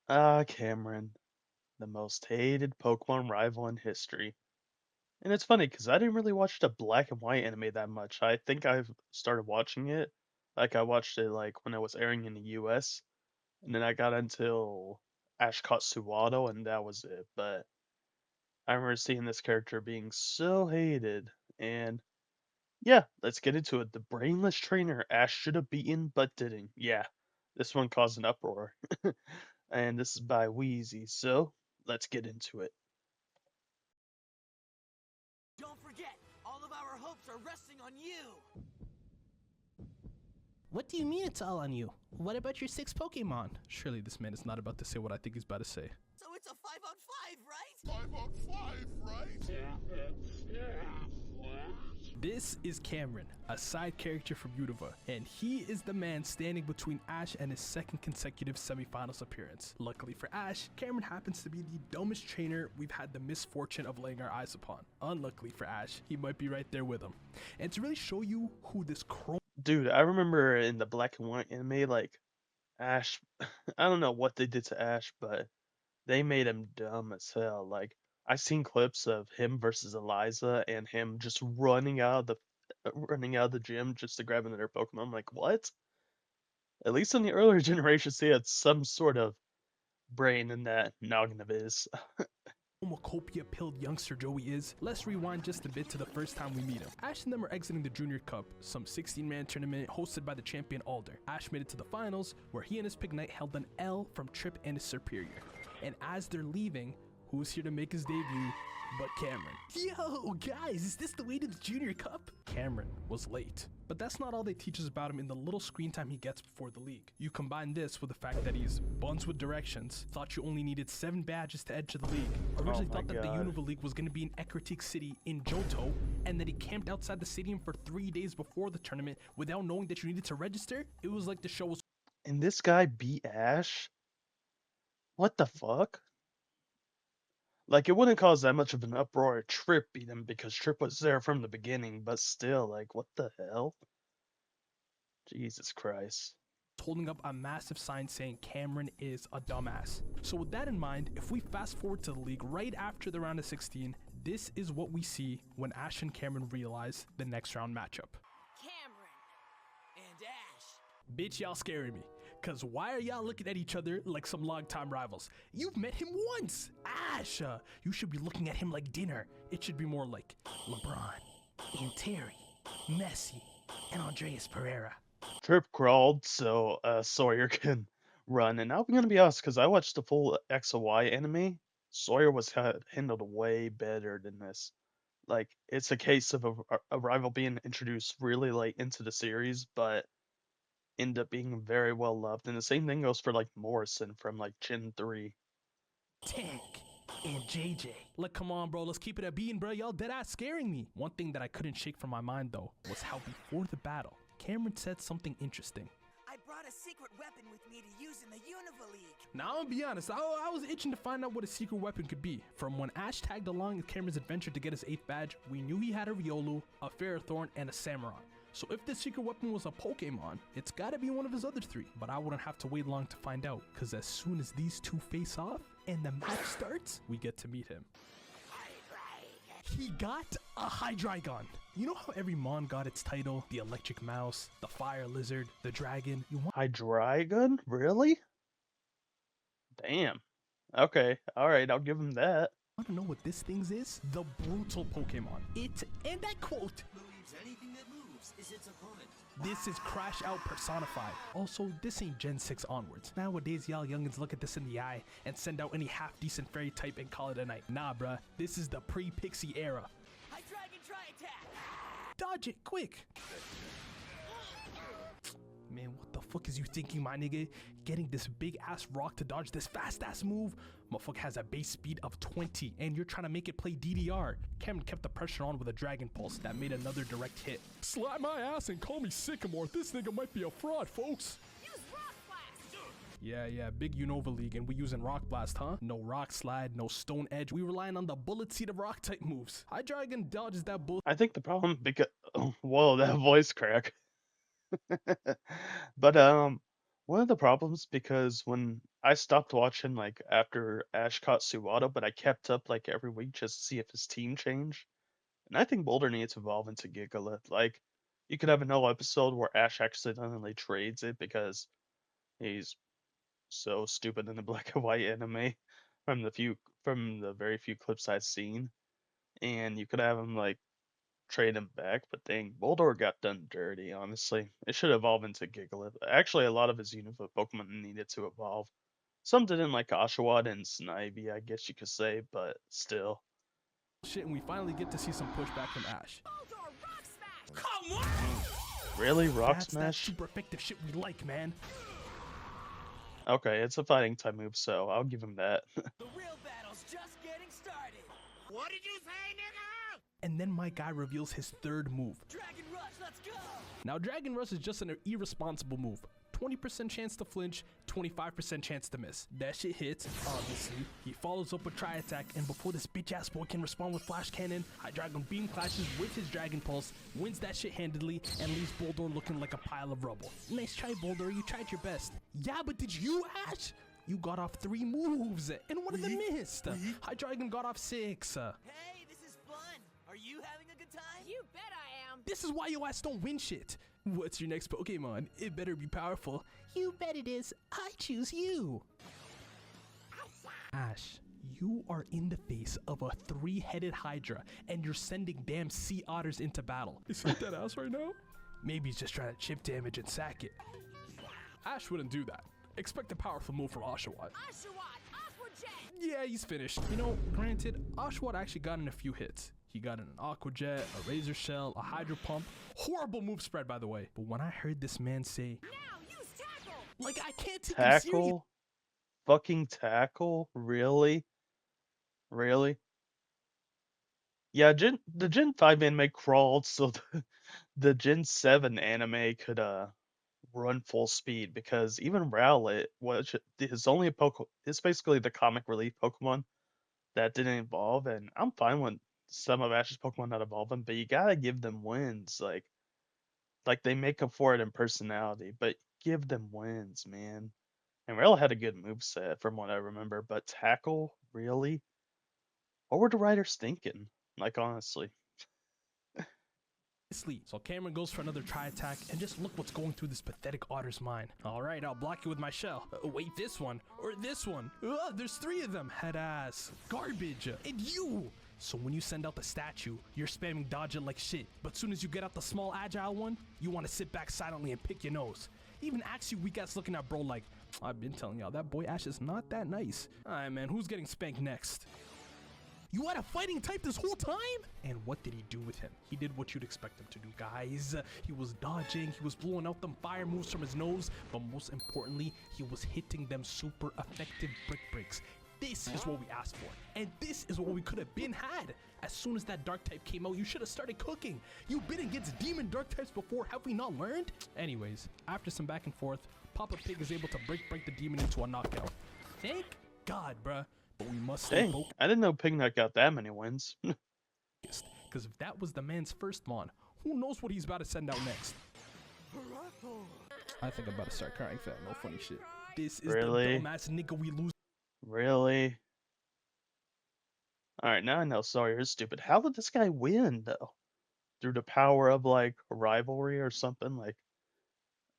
Cameron, the most hated Pokemon rival in history. And it's funny because I didn't really watch the black and white anime that much. I think I've started watching it. Like I watched it like when it was airing in the US, and then I got until Ash caught Suwado, and that was it. But I remember seeing this character being so hated, and yeah, let's get into it. The brainless trainer Ash should have beaten but didn't. Yeah, this one caused an uproar. And this is by Wheezy, so let's get into it. Don't forget, all of our hopes are resting on you! What do you mean it's all on you? What about your 6 Pokemon? Surely this man is not about to say what I think he's about to say. So it's a 5 on 5, right? 5 on 5, right? This is Cameron, a side character from Unova, and he is the man standing between Ash and his second consecutive semifinals appearance. Luckily for Ash, Cameron happens to be the dumbest trainer we've had the misfortune of laying our eyes upon. Unluckily for Ash, he might be right there with him. And to really show you who this Dude, I remember in the black and white anime, like, Ash, I don't know what they did to Ash, but they made him dumb as hell. Like, I seen clips of him versus Eliza and him just running out of the gym just to grab another Pokemon. I'm like, what? At least in the earlier generations, he had some sort of brain in that noggin of his. homocopia-pilled youngster Joey is, let's rewind just a bit to the first time we meet him. Ash and them are exiting the Junior Cup, some 16-man tournament hosted by the champion Alder. Ash made it to the finals, where he and his Pignite held an L from Trip and his superior. And as they're leaving, who's here to make his debut but Cameron? Yo, guys, is this the way to the Junior Cup? Cameron was late. But that's not all they teach us about him in the little screen time he gets before the league. You combine this with the fact that he's buns with directions, thought you only needed 7 badges to enter the league, originally thought that the Unova League was going to be in Ekritik City in Johto, and that he camped outside the stadium for 3 days before the tournament without knowing that you needed to register. It was like the show was... And this guy beat Ash? What the fuck? Like, it wouldn't cause that much of an uproar if Trip beat him because Trip was there from the beginning, but still, like, what the hell? Jesus Christ. holding up a massive sign saying Cameron is a dumbass. So with that in mind, if we fast forward to the league right after the round of 16, this is what we see when Ash and Cameron realize the next round matchup. Cameron and Ash. Bitch, y'all scaring me. Cause why are y'all looking at each other like some long-time rivals? You've met him once! Ash, you should be looking at him like dinner. It should be more like LeBron, and Terry, Messi, and Andreas Pereira. Trip crawled so Sawyer can run, and I'm gonna be honest, because I watched the full X and Y anime. Sawyer was handled way better than this. Like, it's a case of a rival being introduced really late into the series, but end up being very well loved. And the same thing goes for like Morrison from like Gen 3. Tank and JJ. Like, come on, bro, let's keep it a bean, bro. Y'all dead ass scaring me. One thing that I couldn't shake from my mind, though, was how before the battle, Cameron said something interesting. I brought a secret weapon with me to use in the Unova League. Now, I'm gonna be honest, I was itching to find out what a secret weapon could be. From when Ash tagged along in Cameron's adventure to get his 8th badge, we knew he had a Riolu, a Ferrothorn, and a Samurott. So if the secret weapon was a Pokemon, it's gotta be one of his other 3. But I wouldn't have to wait long to find out, cause as soon as these two face off and the match starts, we get to meet him. He got a Hydreigon. You know how every Mon got its title? The electric mouse, the fire lizard, the dragon. You want Hydreigon? Really? Damn. Okay, alright, I'll give him that. to know what this thing is? The brutal Pokemon. It, and I quote, Believes anything that moves is its opponent. this is Crash Out personified. Also, this ain't Gen 6 onwards. Nowadays, y'all youngins look at this in the eye and send out any half-decent fairy type and call it a night. Nah, bruh, this is the pre-Pixie era. Hydreigon Tri-Attack! Dodge it, quick! Man, what the fuck is you thinking, my nigga? Getting this big-ass rock to dodge this fast-ass move? Motherfucker has a base speed of 20, and you're trying to make it play DDR. Cameron kept the pressure on with a Dragon Pulse that made another direct hit. Slap my ass and call me Sycamore. This nigga might be a fraud, folks. Use Rock Blast! Yeah, big Unova League, and we using Rock Blast, huh? No Rock Slide, no Stone Edge. We relying on the Bullet Seed of Rock type moves. Hydreigon dodges that bull. I think the problem because whoa, that voice crack. But one of the problems because when I stopped watching like after Ash caught Suwado, but I kept up like every week just to see if his team changed. And I think Boulder needs to evolve into Gigalith. Like, you could have an whole episode where Ash accidentally trades it because he's so stupid in the black and white anime from the very few clips I've seen. And you could have him like trade him back, but dang, Boulder got done dirty, honestly. It should evolve into Gigalith. Actually, a lot of his Unova Pokemon needed to evolve. Some didn't like Oshawott and Snivy, I guess you could say, but still. shit, and we finally get to see some pushback from Ash. Come on! Really? Rock That's that Smash? super effective shit we like, man. Okay, it's a fighting type move, so I'll give him that. The real battle's just getting started. What did you say, nigga? And then my guy reveals his third move. Dragon Rush, let's go! Now, Dragon Rush is just an irresponsible move. 20% chance to flinch, 25% chance to miss. That shit hits, obviously. He follows up with Tri Attack, and before this bitch ass boy can respond with Flash Cannon, Hydreigon Beam clashes with his Dragon Pulse, wins that shit handedly, and leaves Boulder looking like a pile of rubble. Nice try, Boulder, you tried your best. Yeah, but did you, Ash? You got off 3 moves, and one of them missed. Hydreigon got off 6. Hey, this is fun. Are you having a good time? You bet I am. This is why your ass don't win shit. What's your next Pokemon? It better be powerful. You bet it is. I choose you. Ash, you are in the face of a 3-headed Hydra, and you're sending damn sea otters into battle. Is he dead ass right now? Maybe he's just trying to chip damage and sack it. Ash wouldn't do that. Expect a powerful move from Oshawott. Oshawott, Aqua Jet. Yeah, he's finished. You know, granted, Oshawott actually got in a few hits. He got an Aqua Jet, a Razor Shell, a Hydro Pump. Horrible move spread, by the way. But when I heard this man say, Now use tackle. like, I can't take him serious. Tackle? Fucking tackle? Really? Really? Yeah, the Gen 5 anime crawled so the Gen 7 anime could run full speed because even Rowlet was his only Pokemon. It's basically the comic relief Pokemon that didn't evolve, and I'm fine with some of Ash's Pokemon not evolving, but you gotta give them wins. Like they make up for it in personality, but give them wins, man. And Rowlet had a good move set from what I remember, but tackle, really? What were the writers thinking? Like honestly. So Cameron goes for another Tri Attack, and just look what's going through this pathetic otter's mind. Alright, I'll block you with my shell. Wait, this one, or this one. There's 3 of them. Head ass. Garbage. And you! So when you send out the statue, you're spamming dodge it like shit. But soon as you get out the small agile one, you want to sit back silently and pick your nose. Even Axie weak ass looking at bro like, I've been telling y'all, that boy Ash is not that nice. Alright man, who's getting spanked next? You had a fighting type this whole time? And what did he do with him? He did what you'd expect him to do, guys. He was dodging, he was blowing out them fire moves from his nose, but most importantly, he was hitting them super effective brick breaks. This is what we asked for, and this is what we could have been had. As soon as that dark type came out, you should have started cooking. You've been against demon dark types before, have we not learned? Anyways, after some back and forth, Papa Pig is able to break the demon into a knockout. Thank God, bruh. But we must stay Dang, focused. I didn't know Pignut got that many wins. Because if that was the man's first mon, who knows what he's about to send out next? I think I'm about to start crying, fam. No funny shit. This is Really? the dumbass nigga we lose. Really? Alright, now I know Sawyer's stupid. How did this guy win, though? Through the power of, like, rivalry or something? Like,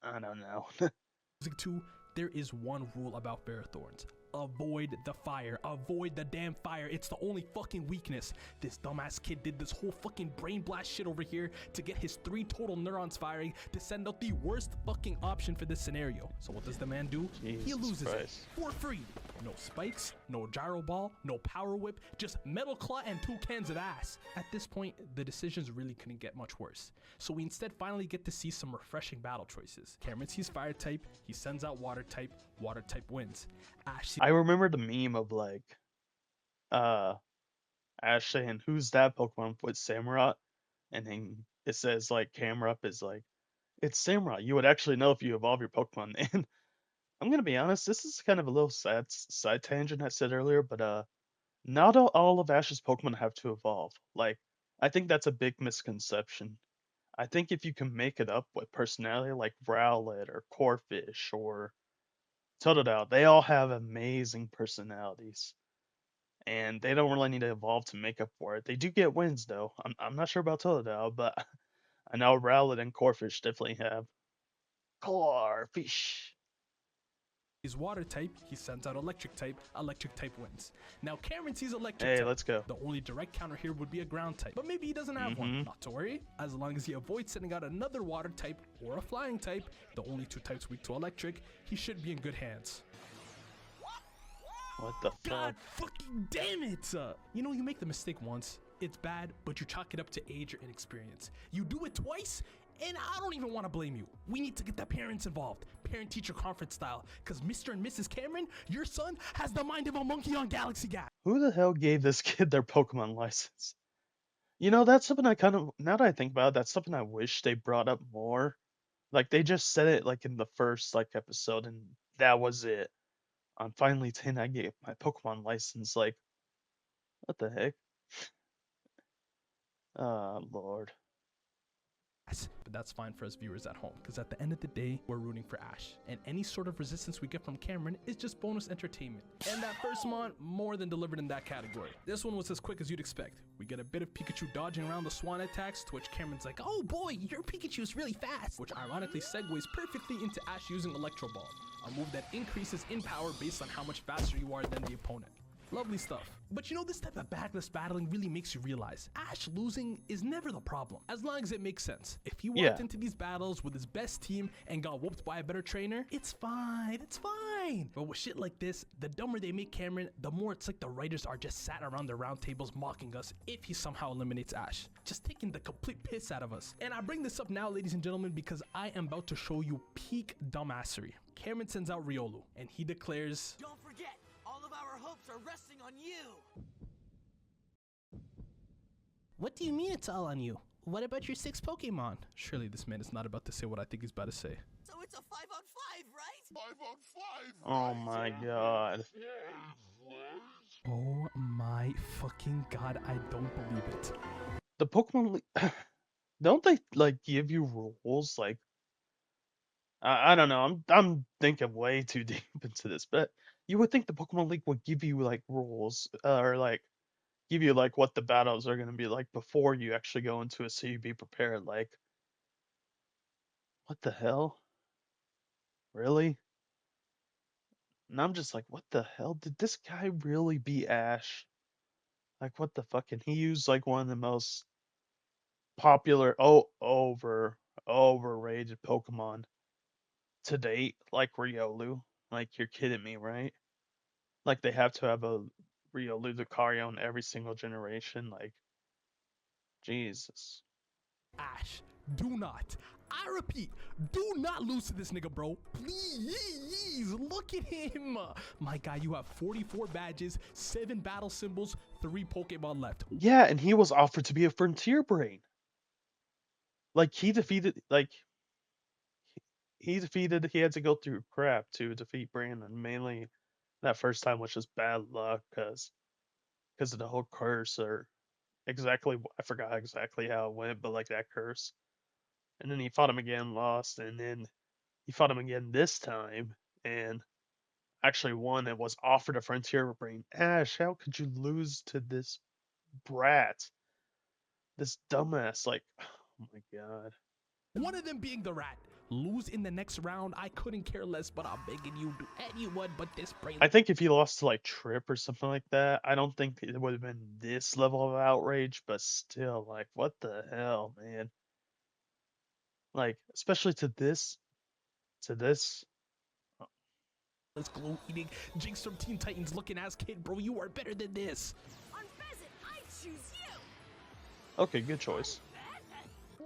I don't know. Music 2, there is one rule about Ferrothorns. Avoid the fire. Avoid the damn fire. It's the only fucking weakness. This dumbass kid did this whole fucking brain blast shit over here to get his 3 total neurons firing to send out the worst fucking option for this scenario. So what does the man do? He Jesus loses Christ. it for free. No spikes, no gyro ball, no power whip, just metal claw and 2 cans of ass. At this point, the decisions really couldn't get much worse. So we instead finally get to see some refreshing battle choices. Cameron sees fire type, he sends out water type wins. Ash I remember the meme of, like, Ash saying, who's that Pokemon with Samurott? And then it says, like, Camerup is like, it's Samurott. You would actually know if you evolve your Pokemon. And I'm gonna be honest, this is kind of a little sad side tangent I said earlier, but not all of Ash's Pokemon have to evolve. Like, I think that's a big misconception. I think if you can make it up with personality like Rowlet or Corphish or Totodile, they all have amazing personalities, and they don't really need to evolve to make up for it. They do get wins though. I'm not sure about Totodile, but I know Rowlet and Corfish definitely have. Corfish. He's water type, he sends out electric type wins. Now Cameron sees electric Hey, type. let's go. The only direct counter here would be a ground type, but maybe he doesn't have one. Mm-hmm. Not to worry, as long as he avoids sending out another water type or a flying type, the only two types weak to electric, he should be in good hands. What the God fuck? fucking damn it! You know, you make the mistake once, it's bad, but you chalk it up to age or inexperience. You do it twice, and I don't even want to blame you. We need to get the parents involved, parent-teacher conference style, because Mr. and Mrs. Cameron, your son, has the mind of a monkey on Galaxy Gas. Who the hell gave this kid their Pokemon license? You know, that's something I kind of, now that I think about it, that's something I wish they brought up more. Like, they just said it, like, in the first, like, episode, and that was it. I'm finally 10, I get my Pokemon license. Like, what the heck? Oh, Lord. But that's fine for us viewers at home, because at the end of the day, we're rooting for Ash. And any sort of resistance we get from Cameron is just bonus entertainment. And that first mon, more than delivered in that category. This one was as quick as you'd expect. We get a bit of Pikachu dodging around the swan attacks, to which Cameron's like, oh boy, your Pikachu is really fast. Which ironically segues perfectly into Ash using Electro Ball, a move that increases in power based on how much faster you are than the opponent. Lovely stuff. But you know, this type of backless battling really makes you realize Ash losing is never the problem, as long as it makes sense. If he walked into these battles with his best team and got whooped by a better trainer, it's fine, it's fine. But with shit like this, the dumber they make Cameron, the more it's like the writers are just sat around their round tables mocking us if he somehow eliminates Ash. Just taking the complete piss out of us. And I bring this up now, ladies and gentlemen, because I am about to show you peak dumbassery. Cameron sends out Riolu, and he declares, Don't forget, all of our hopes are resting on you. what do you mean it's all on you? What about your 6 Pokemon? Surely this man is not about to say what I think he's about to say. So it's a 5-on-5, right? 5-on-5. Oh my god. Oh my fucking god, I don't believe it. The Pokemon League, don't they, like, give you rules? Like, I don't know. I'm thinking way too deep into this, but you would think the Pokemon League would give you like rules, or like give you like what the battles are gonna be like before you actually go into it, so you be prepared. Like, what the hell? Really? And I'm just like, what the hell? Did this guy really be Ash? Like, what the fuck? And he used like one of the most popular, overrated Pokemon to date, like Riolu. Like, you're kidding me, right? Like, they have to have a Riolu Lucario in every single generation. Like, Jesus. Ash, do not. I repeat, do not lose to this nigga, bro. Please, look at him. My guy, you have 44 badges, 7 battle symbols, 3 Pokemon left. Yeah, and he was offered to be a Frontier Brain. Like, he defeated, like, he had to go through crap to defeat Brandon, mainly that first time, which was bad luck, because of the whole curse, or exactly, I forgot exactly how it went, but like that curse. And then he fought him again, lost, and then he fought him again this time, and actually won and was offered a Frontier Brain. Ash, how could you lose to this brat? This dumbass, like, oh my god. One of them being the rat. Lose in the next round, I couldn't care less, but I'm begging you, do anyone but this brain. I think if he lost to like Trip or something like that, I don't think it would have been this level of outrage, but still, like, what the hell, man? Like, especially to this. This glow eating Jinx from Teen Titans looking ass kid, bro, you are better than this. On Pheasant, I choose you. Okay, good choice.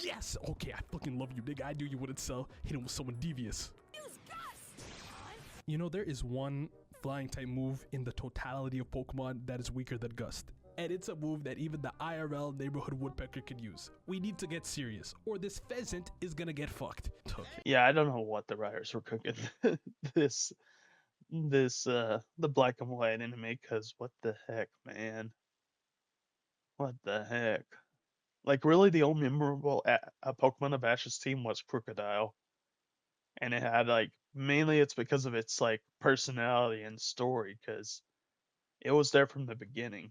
Yes, okay, I fucking love you, nigga. I knew you wouldn't sell. Hit him with someone devious. Use Gust. You know, there is one flying type move in the totality of Pokemon that is weaker than Gust. And it's a move that even the IRL neighborhood woodpecker can use. We need to get serious, or this pheasant is gonna get fucked. Yeah, I don't know what the writers were cooking this the black and white anime, because what the heck, man? What the heck? Like, really, the only memorable Pokemon of Ash's team was Crocodile, and it had like mainly it's because of its like personality and story, because it was there from the beginning.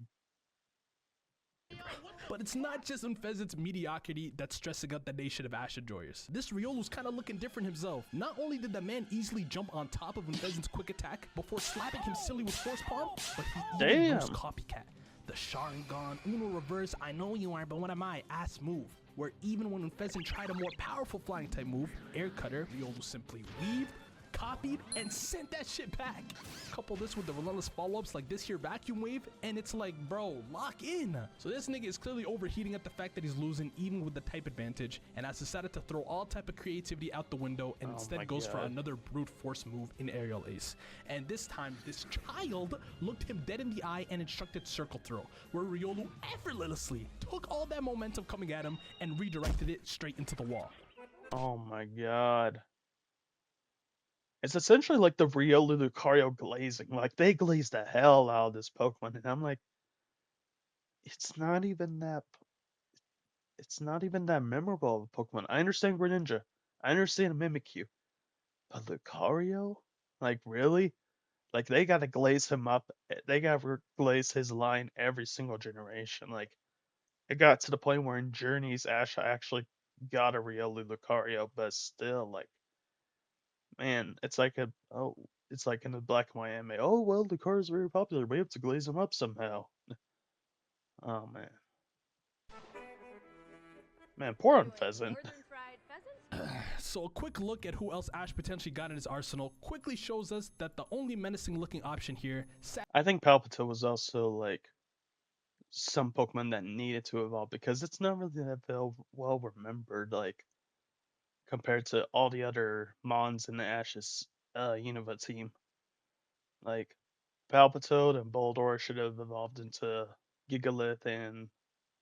But it's not just Unfezant's mediocrity that's stressing out the nation of Ash enjoyers. This Riolu's kinda looking different himself. Not only did the man easily jump on top of Unfezant's quick attack before slapping him silly with force palm, but he even used copycat. The Sharingan, Uno reverse, I know you are, but what am I? Ass move. Where even when Unfezant tried a more powerful flying type move, Air Cutter, Riolu simply weaved, copied, and sent that shit back. Couple this with the relentless follow-ups like this here vacuum wave, and it's like, bro, lock in. So this nigga is clearly overheating at the fact that he's losing even with the type advantage, and has decided to throw all type of creativity out the window and instead goes for another brute force move in aerial ace. And this time, this child looked him dead in the eye and instructed circle throw, where Riolu effortlessly took all that momentum coming at him and redirected it straight into the wall. Oh my god. It's essentially like the Riolu Lucario glazing. Like, they glazed the hell out of this Pokemon, and I'm like, it's not even that. It's not even that memorable of a Pokemon. I understand Greninja. I understand Mimikyu. But Lucario? Like, really? Like, they gotta glaze him up. They gotta glaze his line every single generation. Like, it got to the point where in Journeys, Ash actually got a Riolu Lucario, but still, like, man, it's like in the black and white anime. Oh well, Lucario's very popular. We have to glaze him up somehow. Oh man, man, poor Unpheasant. Northern fried pheasants? So a quick look at who else Ash potentially got in his arsenal quickly shows us that the only menacing looking option here, I think Palpito was also like some Pokemon that needed to evolve because it's not really that well remembered, like compared to all the other Mons in the Ash's Unova team. Like Palpitoad and Boldore should have evolved into Gigalith and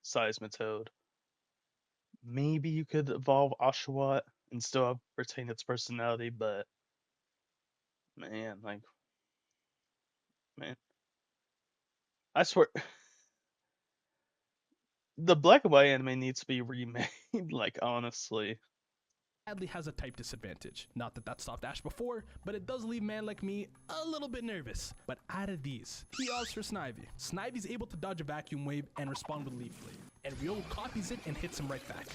Seismitoad. Maybe you could evolve Oshawott and still retain its personality, but man, like, man, I swear, the black and white anime needs to be remade. Like, honestly, sadly has a type disadvantage. Not that that stopped Ash before, but it does leave man like me a little bit nervous. But out of these, he opts for Snivy. Snivy's able to dodge a vacuum wave and respond with Leaf Blade, and Riolu copies it and hits him right back.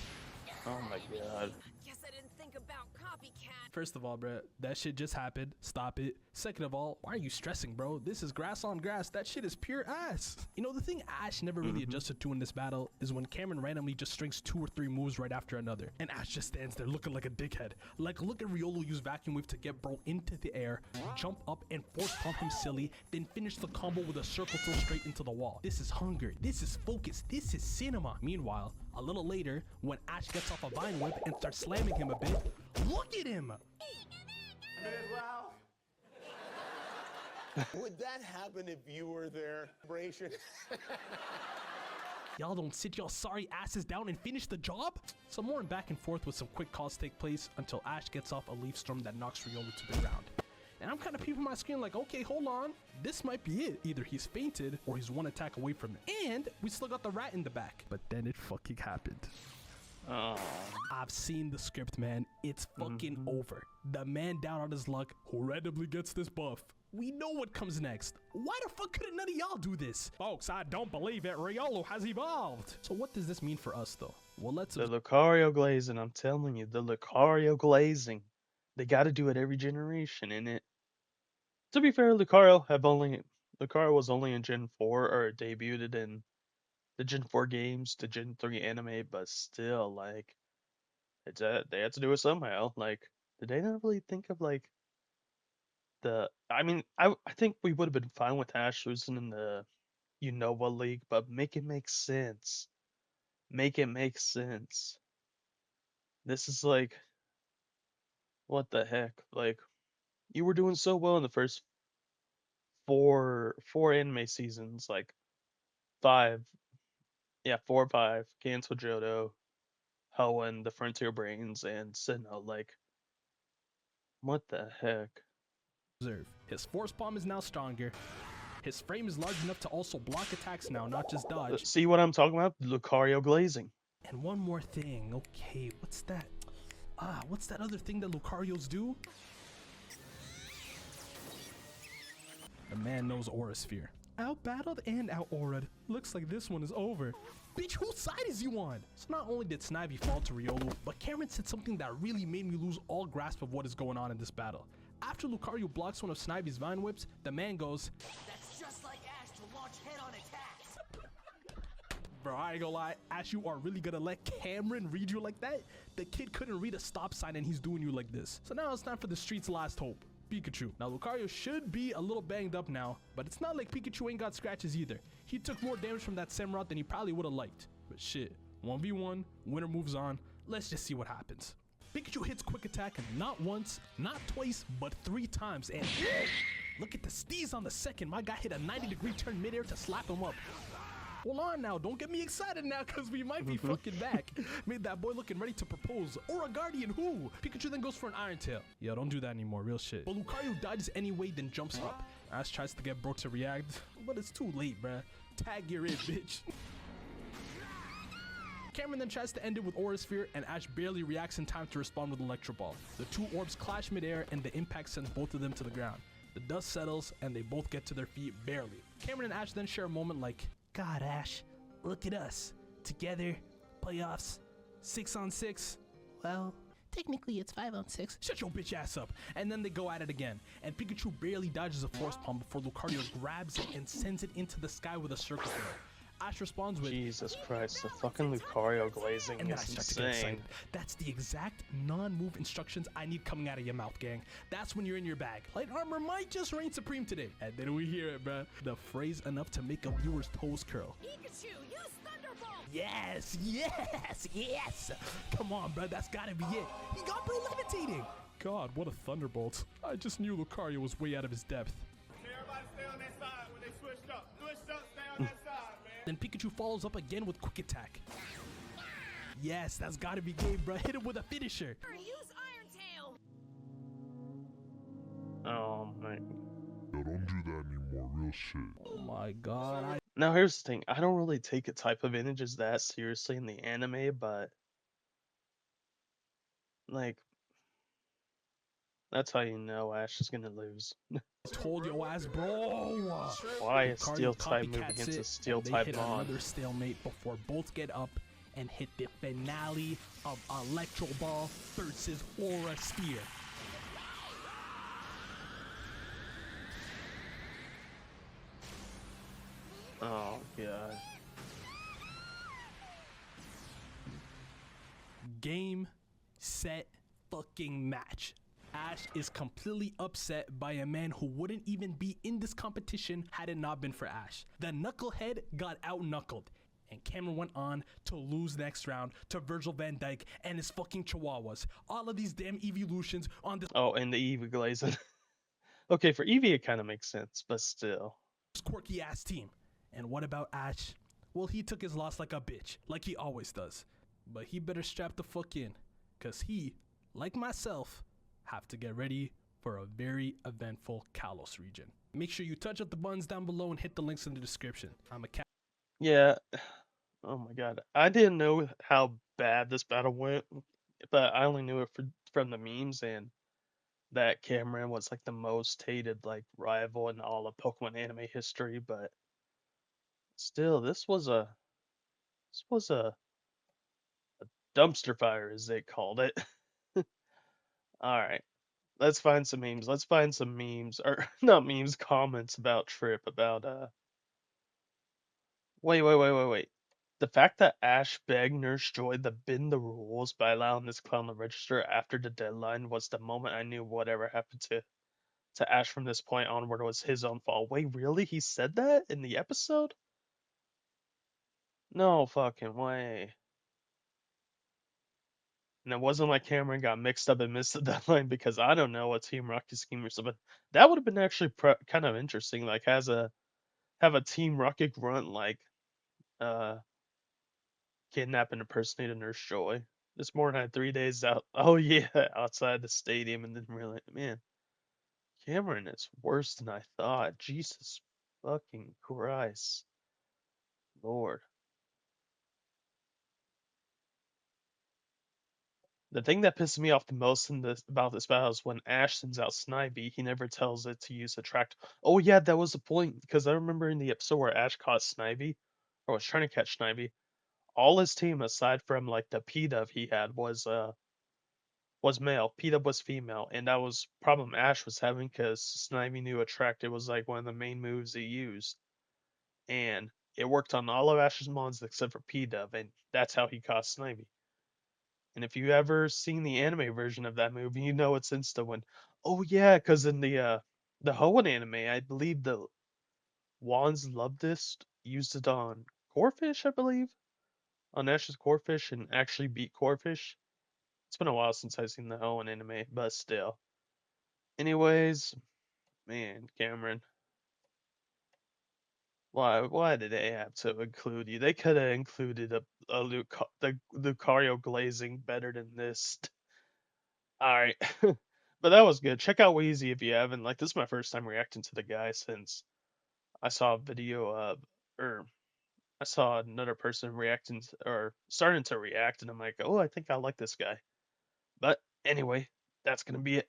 oh my god. Guess I didn't think about copycat. First of all, bruh, that shit just happened. Stop it. Second of all, why are you stressing, bro? This is grass on grass. That shit is pure ass. You know, the thing Ash never really adjusted to in this battle is when Cameron randomly just strings 2 or 3 moves right after another, and Ash just stands there looking like a dickhead. Like, look at Riolu use Vacuum Wave to get bro into the air, jump up and force pump him silly, then finish the combo with a circle throw straight into the wall. This is hunger. This is focus. This is cinema. Meanwhile, a little later, when Ash gets off a Vine Whip and starts slamming him a bit, look at him! Would that happen if you were there? Y'all don't sit y'all sorry asses down and finish the job? Some more back and forth with some quick calls take place until Ash gets off a Leaf Storm that knocks Riolu to the ground. And I'm kind of peeping my screen like, okay, hold on. This might be it. Either he's fainted or he's one attack away from it. And we still got the rat in the back. But then it fucking happened. Oh. I've seen the script, man. It's fucking over. The man down on his luck who randomly gets this buff. We know what comes next. Why the fuck couldn't none of y'all do this? Folks, I don't believe it. Riolu has evolved. So what does this mean for us, though? Well, let's... The Lucario glazing, I'm telling you, the Lucario glazing. They gotta do it every generation, in it. To be fair, Lucario was only in Gen 4, or debuted in the Gen 4 games, the Gen 3 anime, but still, like, they had to do it somehow. Like, did they not really think of, like, I think we would have been fine with Ash losing in the Unova League, but make it make sense. Make it make sense. This is like, what the heck? Like, you were doing so well in the first four anime seasons, like 5, yeah, 4 or 5, Cancel Johto, Hoenn, the Frontier Brains, and Sinnoh. Like, what the heck? observe. His force palm is now stronger. His frame is large enough to also block attacks now, not just dodge. See what I'm talking about? Lucario glazing. And one more thing. Okay, what's that? What's that other thing that Lucarios do? The man knows Aura Sphere. Out-battled and out-aura'd. Looks like this one is over. Bitch, whose side is you on? So not only did Snivy fall to Riolu, but Cameron said something that really made me lose all grasp of what is going on in this battle. After Lucario blocks one of Snivy's Vine Whips, the man goes, That's just like Ash to launch head-on attacks. bro, I ain't gonna lie, Ash, you are really gonna let Cameron read you like that? The kid couldn't read a stop sign and he's doing you like this. So now it's time for the street's last hope. Pikachu. Now Lucario should be a little banged up now, but it's not like Pikachu ain't got scratches either. He took more damage from that Samurott than he probably would have liked. But shit, 1v1, winner moves on. Let's just see what happens. Pikachu hits Quick Attack not once, not twice, but 3 times. And look at the steez on the second. My guy hit a 90-degree turn midair to slap him up. Hold on now, don't get me excited now, cause we might be fucking back. Made that boy looking ready to propose. Or a guardian, who? Pikachu then goes for an Iron Tail. Yo, don't do that anymore, real shit. But Lucario dodges anyway, then jumps up. Ash tries to get bro to react, but it's too late, bruh. Tag you're it, bitch. Cameron then tries to end it with Aura Sphere, and Ash barely reacts in time to respond with Electro Ball. The 2 orbs clash midair, and the impact sends both of them to the ground. The dust settles, and they both get to their feet barely. Cameron and Ash then share a moment like, God, Ash, look at us. Together, playoffs, 6-on-6. Well, technically it's 5-on-6. Shut your bitch ass up. And then they go at it again. And Pikachu barely dodges a Force Palm before Lucario grabs it and sends it into the sky with a circle throw. Ash responds with, Jesus Christ, the fucking Lucario glazing and then I is start to get insane. excited. That's the exact non-move instructions I need coming out of your mouth, gang. That's when you're in your bag. Light armor might just reign supreme today. And then we hear it, bruh. The phrase enough to make a viewer's toes curl. Pikachu, use Thunderbolt! Yes, yes, yes. Come on, bruh, that's gotta be it. He got bro levitating. God, what a thunderbolt. I just knew Lucario was way out of his depth. Everybody stay on that side when they switched up. Switched up, stay on that side, man. Then Pikachu follows up again with Quick Attack. Yes, that's gotta be game, bruh. Hit him with a finisher. Or use Iron Tail! Oh my. Yo, don't do that anymore, real shit. Oh my god. Now here's the thing, I don't really take a type of images that seriously in the anime, but like that's how you know Ash is gonna lose. Told your ass, bro. Why is Lucario Steel type move copycats against it, a Steel and they type hit mon? another stalemate before both get up and hit the finale of Electro Ball versus Aura Sphere. Oh god. Game, set, fucking match. Ash is completely upset by a man who wouldn't even be in this competition had it not been for Ash. The knucklehead got out-knuckled, and Cameron went on to lose next round to Virgil van Dijk and his fucking chihuahuas. All of these damn evolutions on this Oh, and the Eevee glazing. Okay, for Eevee it kind of makes sense, but still. quirky ass team. And what about Ash? Well, he took his loss like a bitch, like he always does. But he better strap the fuck in, cause he, like myself, have to get ready for a very eventful Kalos region. Make sure you touch up the buttons down below and hit the links in the description. I'm a cat. Yeah. Oh my god. I didn't know how bad this battle went, but I only knew it from the memes and that Cameron was like the most hated like rival in all of Pokemon anime history, but still this was a dumpster fire as they called it. All right. Let's find some memes. Let's find some memes or not memes, comments about Trip about wait. The fact that Ash begged Nurse Joy to bend the rules by allowing this clown to register after the deadline was the moment I knew whatever happened to Ash from this point onward was his own fault. Wait, really? He said that in the episode? No fucking way. And it wasn't like Cameron got mixed up and missed the deadline because I don't know what Team Rocket scheme or something. That would have been actually kind of interesting. Like, have a Team Rocket grunt like uh kidnap and impersonate a Nurse Joy. This morning I had 3 days out. Oh yeah, outside the stadium, and then really, man, Cameron is worse than I thought. Jesus fucking Christ, Lord. The thing that pisses me off the most about this battle is when Ash sends out Snivy, he never tells it to use attract. Oh yeah, that was the point because I remember in the episode where Ash caught Snivy, or was trying to catch Snivy, all his team aside from like the P-Dove he had was male. P-Dub was female, and that was problem Ash was having because Snivy knew attract. It was like one of the main moves he used, and it worked on all of Ash's mons except for P-Dub, and that's how he caught Snivy. And if you ever seen the anime version of that movie, you know it's insta when, oh yeah, because in the Hoenn anime, I believe the Wands Lovedist used it on Corfish, I believe, on Ash's Corfish, and actually beat Corfish. It's been a while since I've seen the Hoenn anime, but still. Anyways, man, Cameron, why did they have to include you? They could have included the Lucario glazing better than this. All right. But that was good. Check out Wheezy if you haven't. Like, this is my first time reacting to the guy since I saw a video of, or I saw another person reacting or starting to react, and I'm like, oh, I think I like this guy. But anyway, that's gonna be it.